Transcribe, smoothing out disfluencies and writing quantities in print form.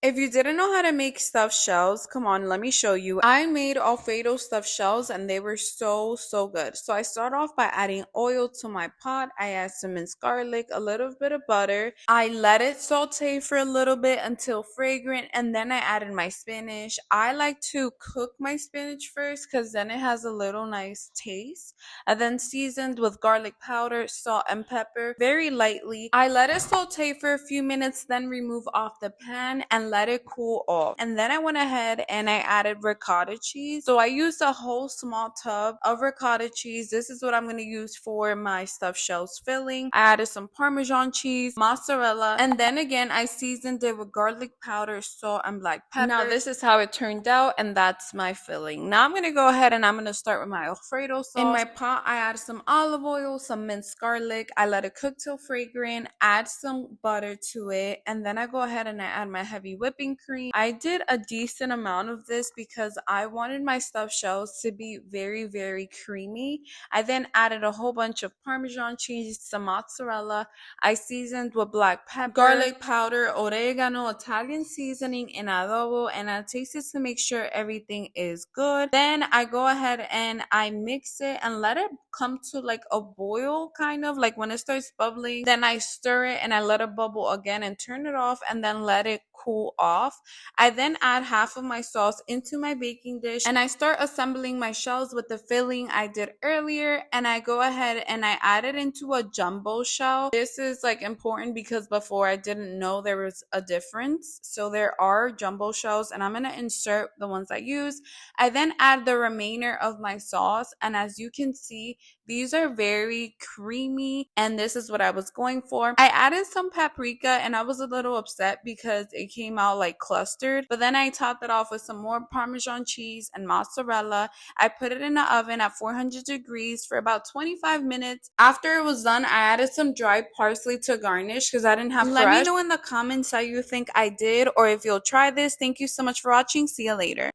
If you didn't know how to make stuffed shells, come on, let me show you. I made Alfredo stuffed shells and they were so good. So I start off by adding oil to my pot. I add some minced garlic, a little bit of butter. I let it saute for a little bit until fragrant, and then I added my spinach. I like to cook my spinach first because then it has a little nice taste. And then seasoned with garlic powder, salt, and pepper very lightly. I let it saute for a few minutes, then remove off the pan and let it cool off. And then I went ahead and I added ricotta cheese. So I used a whole small tub of ricotta cheese. This is what I'm going to use for my stuffed shells filling. I added some Parmesan cheese, mozzarella, and then again I seasoned it with garlic powder, salt, and black pepper. Now this is how it turned out, and that's my filling. Now I'm going to go ahead and I'm going to start with my Alfredo sauce. In my pot, I added some olive oil, some minced garlic. I let it cook till fragrant, add some butter to it, and then I go ahead and I add my heavy whipping cream. I did a decent amount of this because I wanted my stuffed shells to be very creamy. I then added a whole bunch of Parmesan cheese, some mozzarella. I seasoned with black pepper, garlic powder, oregano, Italian seasoning, and adobo, and I tasted to make sure everything is good. Then I go ahead and I mix it and let it come to like a boil, kind of like when it starts bubbling. Then I stir it and I let it bubble again and turn it off and then let it cool off. I then add half of my sauce into my baking dish and I start assembling my shells with the filling I did earlier, and I go ahead and I add it into a jumbo shell. This is like important because before I didn't know there was a difference. So there are jumbo shells and I'm going to insert the ones I use. I then add the remainder of my sauce, and as you can see, these are very creamy and this is what I was going for. I added some paprika and I was a little upset because it came out like clustered, but then I topped it off with some more Parmesan cheese and mozzarella. I put it in the oven at 400 degrees for about 25 minutes. After it was done, I added some dried parsley to garnish because I didn't have fresh. Let me know in the comments how you think I did or if you'll try this. Thank you so much for watching. See you later.